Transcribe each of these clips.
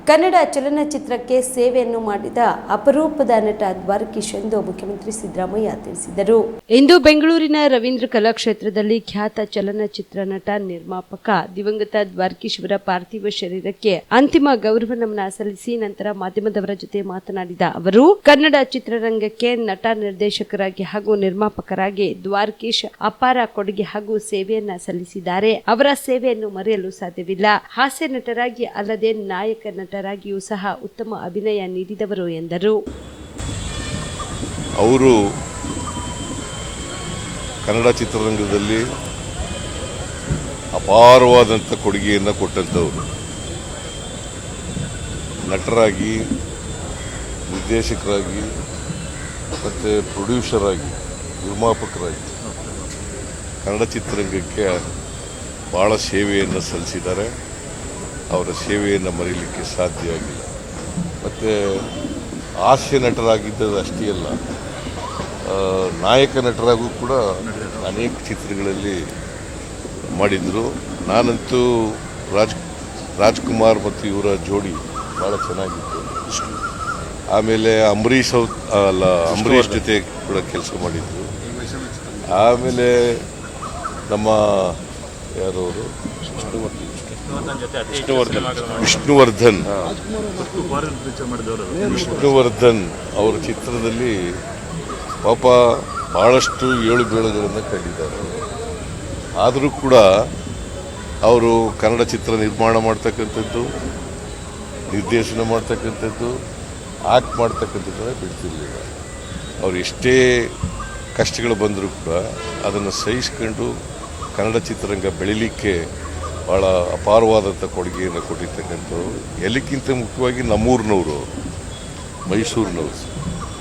ಕನ್ನಡ ಚಲನಚಿತ್ರಕ್ಕೆ ಸೇವೆಯನ್ನು ಮಾಡಿದ ಅಪರೂಪದ ನಟ ದ್ವಾರಕೀಶ್ ಎಂದು ಮುಖ್ಯಮಂತ್ರಿ ಸಿದ್ದರಾಮಯ್ಯ ತಿಳಿಸಿದರು. ಇಂದು ಬೆಂಗಳೂರಿನ ರವೀಂದ್ರ ಕಲಾಕ್ಷೇತ್ರದಲ್ಲಿ ಖ್ಯಾತ ಚಲನಚಿತ್ರ ನಟ ನಿರ್ಮಾಪಕ ದಿವಂಗತ ದ್ವಾರಕೀಶ್ ಅವರ ಪಾರ್ಥಿವ ಶರೀರಕ್ಕೆ ಅಂತಿಮ ಗೌರವ ನಮನ ಸಲ್ಲಿಸಿ ನಂತರ ಮಾಧ್ಯಮದವರ ಜೊತೆ ಮಾತನಾಡಿದ ಅವರು, ಕನ್ನಡ ಚಿತ್ರರಂಗಕ್ಕೆ ನಟ ನಿರ್ದೇಶಕರಾಗಿ ಹಾಗೂ ನಿರ್ಮಾಪಕರಾಗಿ ದ್ವಾರಕೀಶ್ ಅಪಾರ ಕೊಡುಗೆ ಹಾಗೂ ಸೇವೆಯನ್ನ ಸಲ್ಲಿಸಿದ್ದಾರೆ. ಅವರ ಸೇವೆಯನ್ನು ಮರೆಯಲು ಸಾಧ್ಯವಿಲ್ಲ. ಹಾಸ್ಯ ನಟರಾಗಿ ಅಲ್ಲದೆ ನಾಯಕ ನಟರಾಗಿಯೂ ಸಹ ಉತ್ತಮ ಅಭಿನಯ ನೀಡಿದವರು ಎಂದರು. ಅವರು ಕನ್ನಡ ಚಿತ್ರರಂಗದಲ್ಲಿ ಅಪಾರವಾದಂಥ ಕೊಡುಗೆಯನ್ನು ಕೊಟ್ಟಂಥವರು. ನಟರಾಗಿ, ನಿರ್ದೇಶಕರಾಗಿ ಮತ್ತು ಪ್ರೊಡ್ಯೂಸರ್ ಆಗಿ, ನಿರ್ಮಾಪಕರಾಗಿ ಕನ್ನಡ ಚಿತ್ರರಂಗಕ್ಕೆ ಭಾಳ ಸೇವೆಯನ್ನು ಸಲ್ಲಿಸಿದ್ದಾರೆ. ಅವರ ಸೇವೆಯನ್ನು ಮರೀಲಿಕ್ಕೆ ಸಾಧ್ಯ ಆಗಿಲ್ಲ. ಮತ್ತು ಹಾಸ್ಯ ನಟರಾಗಿದ್ದದ್ದು ಅಷ್ಟೇ ಅಲ್ಲ, ನಾಯಕ ನಟರಾಗೂ ಕೂಡ ಅನೇಕ ಚಿತ್ರಗಳಲ್ಲಿ ಮಾಡಿದರು. ನಾನಂತೂ ರಾಜ್ಕುಮಾರ್ ಮತ್ತು ಇವರ ಜೋಡಿ ಭಾಳ ಚೆನ್ನಾಗಿತ್ತು. ಆಮೇಲೆ ಅಂಬರೀಷ್ ಜೊತೆ ಕೂಡ ಕೆಲಸ ಮಾಡಿದ್ರು. ಆಮೇಲೆ ನಮ್ಮ ಯಾರವರು ವಿಷ್ಣುವರ್ಧನ್ ಅವರ ಚಿತ್ರದಲ್ಲಿ ಪಾಪ ಭಾಳಷ್ಟು ಏಳುಬೀಳುಗಳನ್ನು ಕಂಡಿದ್ದಾರೆ. ಆದರೂ ಕೂಡ ಅವರು ಕನ್ನಡ ಚಿತ್ರ ನಿರ್ಮಾಣ ಮಾಡ್ತಕ್ಕಂಥದ್ದು, ನಿರ್ದೇಶನ ಮಾಡ್ತಕ್ಕಂಥದ್ದು, ಆಕ್ಟ್ ಮಾಡ್ತಕ್ಕಂಥದ್ದನ್ನು ಬಿಡ್ತಿರ್ಲಿಲ್ಲ. ಅವರು ಎಷ್ಟೇ ಕಷ್ಟಗಳು ಬಂದರೂ ಕೂಡ ಅದನ್ನು ಸಹಿಸ್ಕೊಂಡು ಕನ್ನಡ ಚಿತ್ರರಂಗ ಬೆಳೀಲಿಕ್ಕೆ ಭಾಳ ಅಪಾರವಾದಂಥ ಕೊಡುಗೆಯನ್ನು ಕೊಟ್ಟಿರ್ತಕ್ಕಂಥವ್ರು. ಎಲ್ಲಕ್ಕಿಂತ ಮುಖ್ಯವಾಗಿ ನಮ್ಮೂರಿನವರು, ಮೈಸೂರಿನವರು,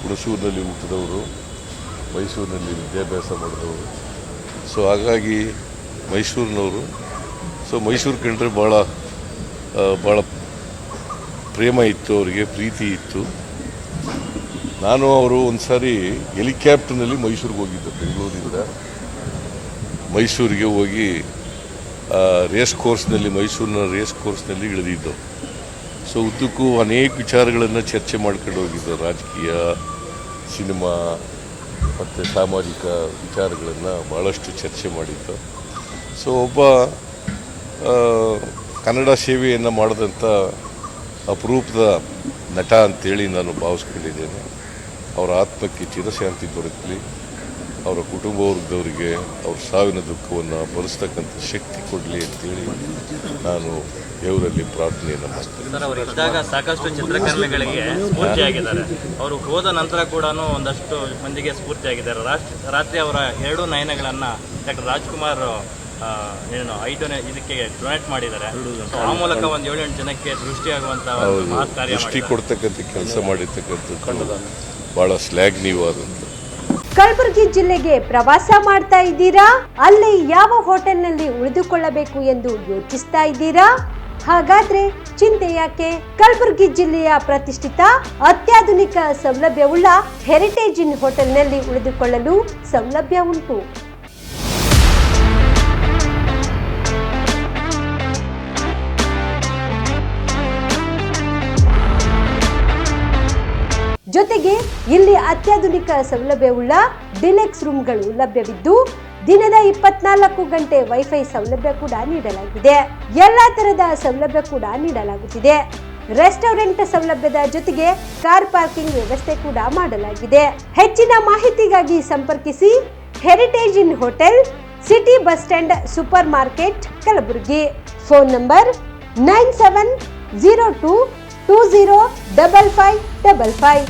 ಹುಣಸೂರಿನಲ್ಲಿ ಹುಟ್ಟಿದವರು, ಮೈಸೂರಿನಲ್ಲಿ ವಿದ್ಯಾಭ್ಯಾಸ ಮಾಡಿದವರು. ಸೊ ಹಾಗಾಗಿ ಮೈಸೂರಿನವರು. ಸೊ ಮೈಸೂರು ಕಂಡ್ರೆ ಭಾಳ ಪ್ರೇಮ ಇತ್ತು, ಅವರಿಗೆ ಪ್ರೀತಿ ಇತ್ತು. ನಾನು ಅವರು ಒಂದು ಸಾರಿ ಹೆಲಿಕಾಪ್ಟರ್ನಲ್ಲಿ ಮೈಸೂರಿಗೆ ಹೋಗಿದ್ದೆ. ಬೆಂಗಳೂರಿಂದ ಮೈಸೂರಿಗೆ ಹೋಗಿ ರೇಸ್ ಕೋರ್ಸ್ನಲ್ಲಿ, ಮೈಸೂರಿನ ರೇಸ್ ಕೋರ್ಸ್ನಲ್ಲಿ ಇಳಿದಿದ್ದು. ಸೊ ಉದ್ದಕ್ಕೂ ಅನೇಕ ವಿಚಾರಗಳನ್ನು ಚರ್ಚೆ ಮಾಡ್ಕೊಂಡು ಹೋಗಿದ್ದು. ರಾಜಕೀಯ, ಸಿನಿಮಾ ಮತ್ತು ಸಾಮಾಜಿಕ ವಿಚಾರಗಳನ್ನು ಭಾಳಷ್ಟು ಚರ್ಚೆ ಮಾಡಿದ್ದು. ಸೊ ಒಬ್ಬ ಕನ್ನಡ ಸೇವೆಯನ್ನು ಮಾಡಿದಂಥ ಅಪರೂಪದ ನಟ ಅಂತೇಳಿ ನಾನು ಭಾವಿಸ್ಕೊಂಡಿದ್ದೇನೆ. ಅವರ ಆತ್ಮಕ್ಕೆ ಚಿರಶಾಂತಿ ದೊರಕಲಿ, ಅವರ ಕುಟುಂಬ ವರ್ಗದವರಿಗೆ ಅವ್ರ ಸಾವಿನ ದುಃಖವನ್ನು ಭರಿಸ್ತಕ್ಕಂಥ ಶಕ್ತಿ ಕೊಡಲಿ ಅಂತೇಳಿ ನಾನು ದೇವರಲ್ಲಿ ಪ್ರಾರ್ಥನೆಯನ್ನು ಮಾಡ್ತೇನೆ. ಸರ್, ಅವರು ಇದ್ದಾಗ ಸಾಕಷ್ಟು ಚಿತ್ರಕರ್ಮಿಗಳಿಗೆ ಸ್ಫೂರ್ತಿಯಾಗಿದ್ದಾರೆ. ಅವರು ಹೋದ ನಂತರ ಕೂಡ ಒಂದಷ್ಟು ಮಂದಿಗೆ ಸ್ಫೂರ್ತಿಯಾಗಿದ್ದಾರೆ. ರಾತ್ರಿ ಅವರ 2 ನಯನಗಳನ್ನು ಡಾಕ್ಟರ್ ರಾಜ್ಕುಮಾರ್ 5ನೇ ಇದಕ್ಕೆ ಡೊನೇಟ್ ಮಾಡಿದ್ದಾರೆ. ಆ ಮೂಲಕ ಒಂದು 7-8 ಜನಕ್ಕೆ ದೃಷ್ಟಿಯಾಗುವಂಥ ಮಹತ್ ಕಾರ್ಯ ದೃಷ್ಟಿ ಕೊಡ್ತಕ್ಕಂಥ ಕೆಲಸ ಮಾಡಿರ್ತಕ್ಕಂಥದ್ದು ಭಾಳ ಶ್ಲಾಘನೀಯವಾದಂಥ. ಕಲಬುರಗಿ ಜಿಲ್ಲೆಗೆ ಪ್ರವಾಸ ಮಾಡ್ತಾ ಇದ್ದೀರಾ? ಅಲ್ಲಿ ಯಾವ ಹೋಟೆಲ್ನಲ್ಲಿ ಉಳಿದುಕೊಳ್ಳಬೇಕು ಎಂದು ಯೋಚಿಸ್ತಾ ಇದ್ದೀರಾ? ಹಾಗಾದ್ರೆ ಚಿಂತೆ ಯಾಕೆ? ಕಲಬುರಗಿ ಜಿಲ್ಲೆಯ ಪ್ರತಿಷ್ಠಿತ ಅತ್ಯಾಧುನಿಕ ಸೌಲಭ್ಯವುಳ್ಳ ಹೆರಿಟೇಜ್ ಇನ್ ಹೋಟೆಲ್ನಲ್ಲಿ ಉಳಿದುಕೊಳ್ಳಲು ಸೌಲಭ್ಯ ಉಂಟು. ಜೊತೆಗೆ ಇಲ್ಲಿ ಅತ್ಯಾಧುನಿಕ ಸೌಲಭ್ಯವುಳ್ಳ ಡಿಲೆಕ್ಸ್ ರೂಮ್ಗಳು ಲಭ್ಯವಿದ್ದು ದಿನದ 24 ಗಂಟೆ ವೈಫೈ ಸೌಲಭ್ಯ ಕೂಡ ನೀಡಲಾಗಿದೆ. ಎಲ್ಲಾ ತರದ ಸೌಲಭ್ಯ ಕೂಡ ನೀಡಲಾಗುತ್ತಿದೆ. ರೆಸ್ಟೋರೆಂಟ್ ಸೌಲಭ್ಯದ ಜೊತೆಗೆ ಕಾರ್ ಪಾರ್ಕಿಂಗ್ ವ್ಯವಸ್ಥೆ ಕೂಡ ಮಾಡಲಾಗಿದೆ. ಹೆಚ್ಚಿನ ಮಾಹಿತಿಗಾಗಿ ಸಂಪರ್ಕಿಸಿ Heritage Inn hotel, city bus stand, super market, Kalaburagi. Phone number 9702205555.